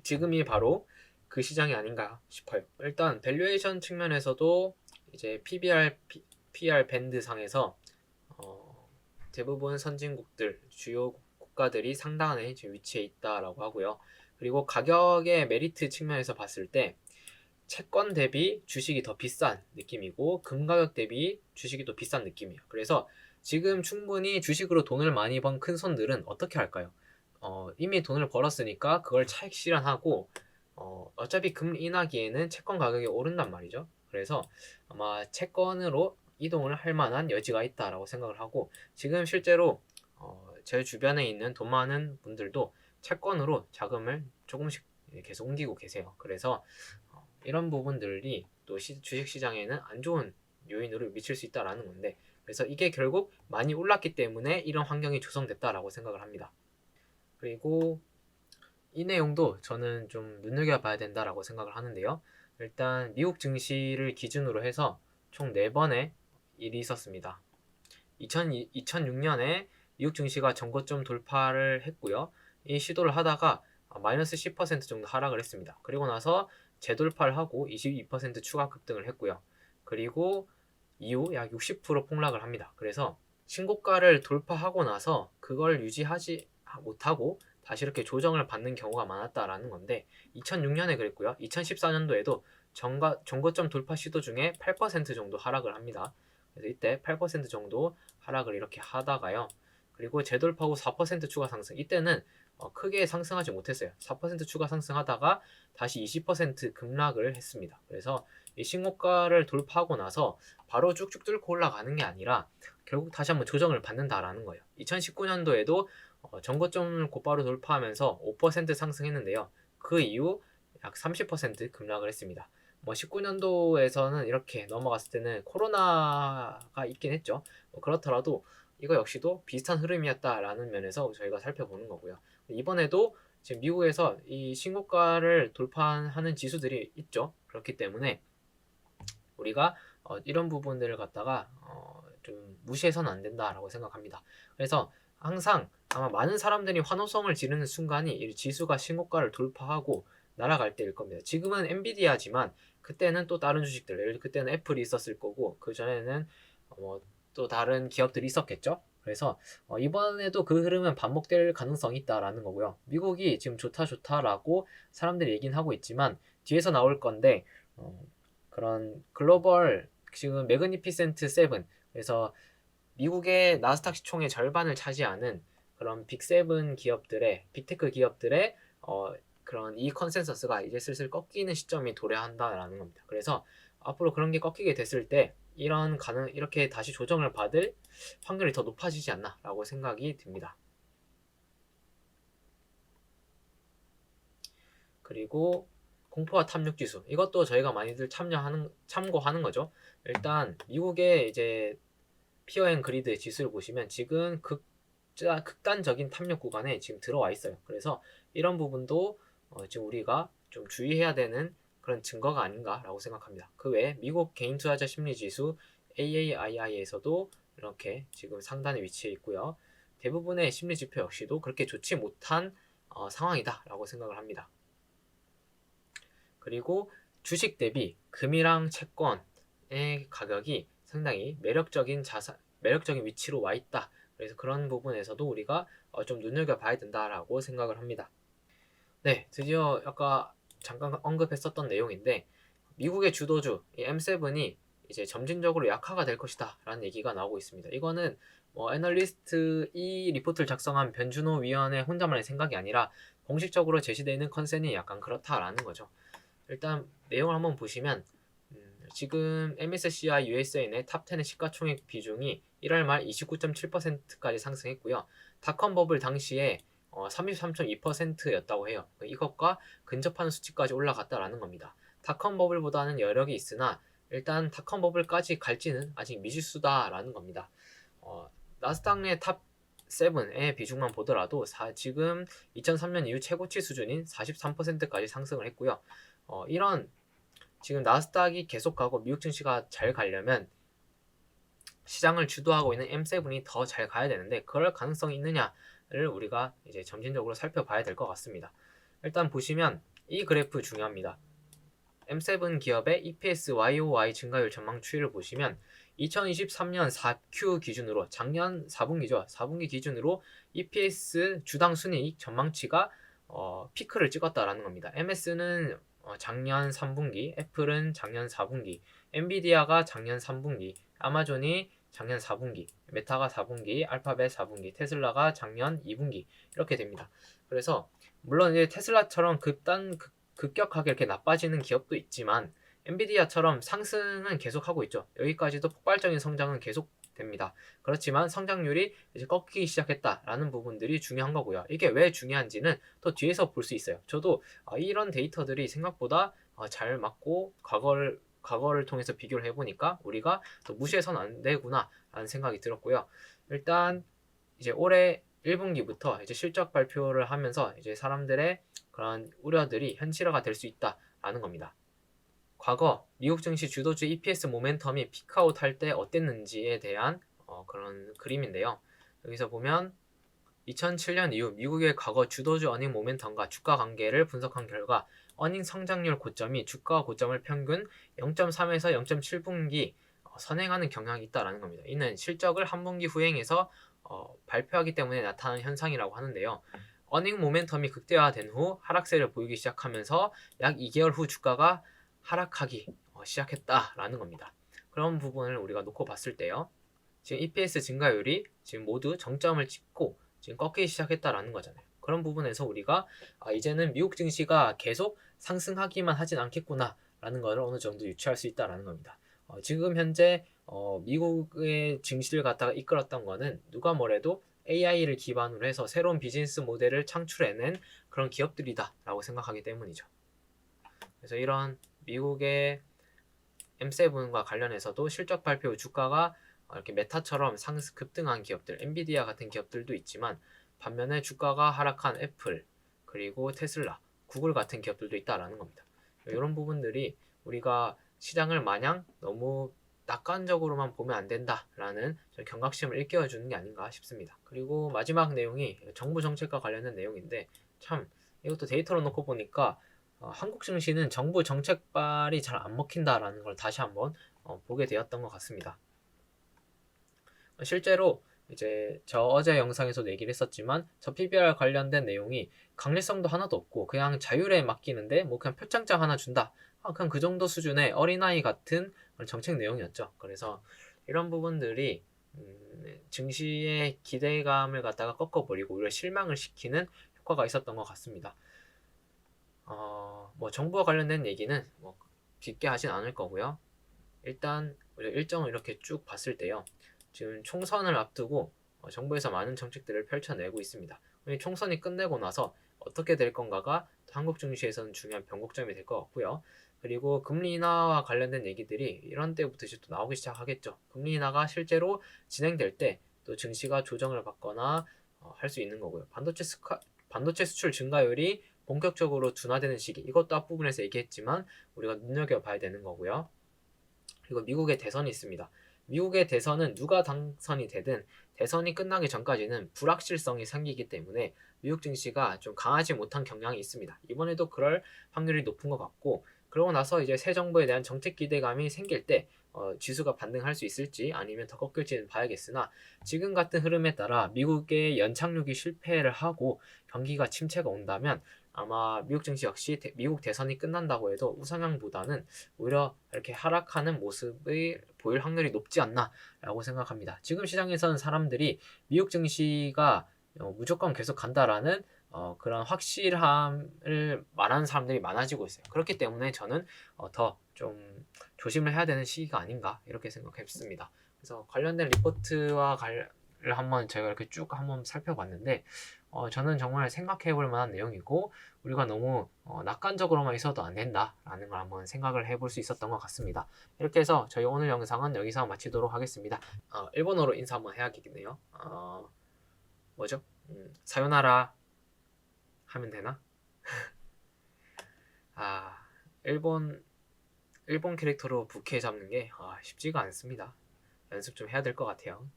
지금이 바로 그 시장이 아닌가 싶어요. 일단 밸류에이션 측면에서도 이제 PBR 밴드 상에서 대부분 선진국들, 주요 국가들이 상단에 지금 위치해 있다라고 하고요. 그리고 가격의 메리트 측면에서 봤을 때 채권 대비 주식이 더 비싼 느낌이고 금 가격 대비 주식이 더 비싼 느낌이에요. 그래서 지금 충분히 주식으로 돈을 많이 번 큰 손들은 어떻게 할까요? 이미 돈을 벌었으니까 그걸 차익 실현하고 어차피 금리 인하기에는 채권 가격이 오른단 말이죠. 그래서 아마 채권으로 이동을 할 만한 여지가 있다라고 생각을 하고 지금 실제로 제 주변에 있는 돈 많은 분들도 채권으로 자금을 조금씩 계속 옮기고 계세요. 그래서 이런 부분들이 또 주식시장에는 안 좋은 요인으로 미칠 수 있다라는 건데 그래서 이게 결국 많이 올랐기 때문에 이런 환경이 조성됐다라고 생각을 합니다. 그리고 이 내용도 저는 좀 눈여겨봐야 된다라고 생각을 하는데요. 일단 미국 증시를 기준으로 해서 총 4번의 일이 있었습니다. 2006년에 미국 증시가 전고점 돌파를 했고요. 이 시도를 하다가 마이너스 10% 정도 하락을 했습니다. 그리고 나서 재돌파를 하고 22% 추가 급등을 했고요. 그리고 이후 약 60% 폭락을 합니다. 그래서 신고가를 돌파하고 나서 그걸 유지하지 못하고 다시 이렇게 조정을 받는 경우가 많았다라는 건데 2006년에 그랬고요. 2014년도에도 전고점 돌파 시도 중에 8% 정도 하락을 합니다. 그래서 이때 8% 정도 하락을 이렇게 하다가요. 그리고 재돌파 후 4% 추가 상승. 이때는 크게 상승하지 못했어요. 4% 추가 상승하다가 다시 20% 급락을 했습니다. 그래서 이 신고가를 돌파하고 나서 바로 쭉쭉 뚫고 올라가는 게 아니라 결국 다시 한번 조정을 받는다라는 거예요. 2019년도에도 전고점을 곧바로 돌파하면서 5% 상승했는데요. 그 이후 약 30% 급락을 했습니다. 19년도에서는 이렇게 넘어갔을 때는 코로나가 있긴 했죠. 그렇더라도 이거 역시도 비슷한 흐름이었다라는 면에서 저희가 살펴보는 거고요. 이번에도 지금 미국에서 이 신고가를 돌파하는 지수들이 있죠. 그렇기 때문에 우리가 이런 부분들을 갖다가 좀 무시해서는 안 된다라고 생각합니다. 그래서 항상 아마 많은 사람들이 환호성을 지르는 순간이 이 지수가 신고가를 돌파하고 날아갈 때일 겁니다. 지금은 엔비디아지만 그때는 또 다른 주식들, 예를 들어 그때는 애플이 있었을 거고 그 전에는 또 다른 기업들이 있었겠죠. 그래서 이번에도 그 흐름은 반복될 가능성이 있다라는 거고요. 미국이 지금 좋다라고 사람들이 얘기는 하고 있지만 뒤에서 나올 건데 그런 글로벌 지금 매그니피센트 7 그래서 미국의 나스닥 시총의 절반을 차지하는 그런 빅7 기업들의 빅테크 기업들의 그런 이 컨센서스가 이제 슬슬 꺾이는 시점이 도래한다라는 겁니다. 그래서 앞으로 그런 게 꺾이게 됐을 때 이렇게 다시 조정을 받을 확률이 더 높아지지 않나라고 생각이 듭니다. 그리고 공포와 탐욕 지수 이것도 저희가 많이들 참고하는 거죠. 일단 미국의 이제 피어 앤 그리드 지수를 보시면 지금 극단적인 탐욕 구간에 지금 들어와 있어요. 그래서 이런 부분도 지금 우리가 좀 주의해야 되는 그런 증거가 아닌가라고 생각합니다. 그 외에 미국 개인 투자자 심리 지수 AAII에서도 이렇게 지금 상단에 위치해 있고요. 대부분의 심리 지표 역시도 그렇게 좋지 못한 상황이다라고 생각을 합니다. 그리고 주식 대비 금이랑 채권의 가격이 상당히 매력적인 위치로 와 있다. 그래서 그런 부분에서도 우리가 좀 눈여겨봐야 된다라고 생각을 합니다. 네, 드디어 아까 잠깐 언급했었던 내용인데 미국의 주도주 M7이 이제 점진적으로 약화가 될 것이다 라는 얘기가 나오고 있습니다. 이거는 애널리스트 이 리포트를 작성한 변준호 위원의 혼자만의 생각이 아니라 공식적으로 제시되어 있는 컨센이 약간 그렇다라는 거죠. 일단 내용을 한번 보시면 지금 MSCI USA의 탑10의 시가총액 비중이 1월 말 29.7%까지 상승했고요. 닷컴 버블 당시에 33.2%였다고 해요. 이것과 근접하는 수치까지 올라갔다라는 겁니다. 닷컴 버블보다는 여력이 있으나 일단 닷컴 버블까지 갈지는 아직 미지수다라는 겁니다. 나스닥 내 탑 7의 비중만 보더라도 지금 2003년 이후 최고치 수준인 43%까지 상승을 했고요. 이런 지금 나스닥이 계속 가고 미국 증시가 잘 가려면 시장을 주도하고 있는 M7이 더 잘 가야 되는데 그럴 가능성이 있느냐를 우리가 이제 점진적으로 살펴봐야 될 것 같습니다. 일단 보시면 이 그래프 중요합니다. M7 기업의 EPS YOY 증가율 전망 추이를 보시면 2023년 4Q 기준으로 작년 4분기죠. 4분기 기준으로 EPS 주당 순이익 전망치가 피크를 찍었다라는 겁니다. MS는 작년 3분기, 애플은 작년 4분기, 엔비디아가 작년 3분기, 아마존이 작년 4분기, 메타가 4분기, 알파벳 4분기, 테슬라가 작년 2분기 이렇게 됩니다. 그래서 물론 이제 테슬라처럼 급격하게 이렇게 나빠지는 기업도 있지만 엔비디아처럼 상승은 계속하고 있죠. 여기까지도 폭발적인 성장은 계속됩니다. 그렇지만 성장률이 이제 꺾이기 시작했다라는 부분들이 중요한 거고요. 이게 왜 중요한지는 또 뒤에서 볼 수 있어요. 저도 이런 데이터들이 생각보다 잘 맞고 과거를 통해서 비교를 해보니까 우리가 또 무시해서는 안 되구나 라는 생각이 들었고요. 일단 이제 올해 1분기부터 이제 실적 발표를 하면서 이제 사람들의 그런 우려들이 현실화가 될 수 있다라는 겁니다. 과거 미국 증시 주도주 EPS 모멘텀이 피크아웃 할 때 어땠는지에 대한 그런 그림인데요. 여기서 보면 2007년 이후 미국의 과거 주도주 어닝 모멘텀과 주가 관계를 분석한 결과 어닝 성장률 고점이 주가 고점을 평균 0.3에서 0.7분기 선행하는 경향이 있다라는 겁니다. 이는 실적을 한 분기 후행해서 발표하기 때문에 나타나는 현상이라고 하는데요. 어닝 모멘텀이 극대화된 후 하락세를 보이기 시작하면서 약 2개월 후 주가가 하락하기 시작했다라는 겁니다. 그런 부분을 우리가 놓고 봤을 때요. 지금 EPS 증가율이 지금 모두 정점을 찍고 지금 꺾이기 시작했다라는 거잖아요. 그런 부분에서 우리가 이제는 미국 증시가 계속 상승하기만 하진 않겠구나라는 것을 어느 정도 유추할 수 있다라는 겁니다. 지금 현재 미국의 증시를 갖다가 이끌었던 거는 누가 뭐래도 AI를 기반으로 해서 새로운 비즈니스 모델을 창출해낸 그런 기업들이다라고 생각하기 때문이죠. 그래서 이런 미국의 M7과 관련해서도 실적 발표 후 주가가 이렇게 메타처럼 급등한 기업들, 엔비디아 같은 기업들도 있지만 반면에 주가가 하락한 애플, 그리고 테슬라, 구글 같은 기업들도 있다라는 겁니다. 이런 부분들이 우리가 시장을 마냥 너무 낙관적으로만 보면 안 된다라는 경각심을 일깨워주는 게 아닌가 싶습니다. 그리고 마지막 내용이 정부 정책과 관련된 내용인데 참 이것도 데이터로 놓고 보니까 한국 증시는 정부 정책발이 잘 안 먹힌다라는 걸 다시 한번 보게 되었던 것 같습니다. 실제로 이제 저 어제 영상에서도 얘기를 했었지만 저 PBR 관련된 내용이 강제성도 하나도 없고 그냥 자율에 맡기는데 뭐 그냥 표창장 하나 준다. 그냥 그 정도 수준의 어린아이 같은 정책 내용이었죠. 그래서 이런 부분들이 증시의 기대감을 갖다가 꺾어버리고 오히려 실망을 시키는 효과가 있었던 것 같습니다. 뭐 정부와 관련된 얘기는 뭐 깊게 하진 않을 거고요. 일단 일정을 이렇게 쭉 봤을 때요. 지금 총선을 앞두고 정부에서 많은 정책들을 펼쳐내고 있습니다. 총선이 끝내고 나서 어떻게 될 건가가 한국 증시에서는 중요한 변곡점이 될 것 같고요. 그리고 금리 인하와 관련된 얘기들이 이런 때부터 이제 또 나오기 시작하겠죠. 금리 인하가 실제로 진행될 때 또 증시가 조정을 받거나 할 수 있는 거고요. 반도체 수출 증가율이 본격적으로 둔화되는 시기, 이것도 앞부분에서 얘기했지만 우리가 눈여겨봐야 되는 거고요. 그리고 미국의 대선이 있습니다. 미국의 대선은 누가 당선이 되든 대선이 끝나기 전까지는 불확실성이 생기기 때문에 미국 증시가 좀 강하지 못한 경향이 있습니다. 이번에도 그럴 확률이 높은 것 같고, 그러고 나서 이제 새 정부에 대한 정책 기대감이 생길 때 지수가 반등할 수 있을지 아니면 더 꺾일지는 봐야겠으나 지금 같은 흐름에 따라 미국의 연착륙이 실패를 하고 경기가 침체가 온다면 아마 미국 증시 역시 미국 대선이 끝난다고 해도 우상향보다는 오히려 이렇게 하락하는 모습을 보일 확률이 높지 않나라고 생각합니다. 지금 시장에서는 사람들이 미국 증시가 무조건 계속 간다라는 그런 확실함을 말하는 사람들이 많아지고 있어요. 그렇기 때문에 저는 더 좀 조심을 해야 되는 시기가 아닌가 이렇게 생각했습니다. 그래서 관련된 리포트와 한번 제가 이렇게 쭉 한번 살펴봤는데 저는 정말 생각해 볼 만한 내용이고 우리가 너무 낙관적으로만 있어도 안 된다라는 걸 한번 생각을 해볼 수 있었던 것 같습니다. 이렇게 해서 저희 오늘 영상은 여기서 마치도록 하겠습니다. 일본어로 인사 한번 해야겠네요. 뭐죠? 사요나라 하면 되나? 일본 캐릭터로 부캐 잡는 게 쉽지가 않습니다. 연습 좀 해야 될 것 같아요.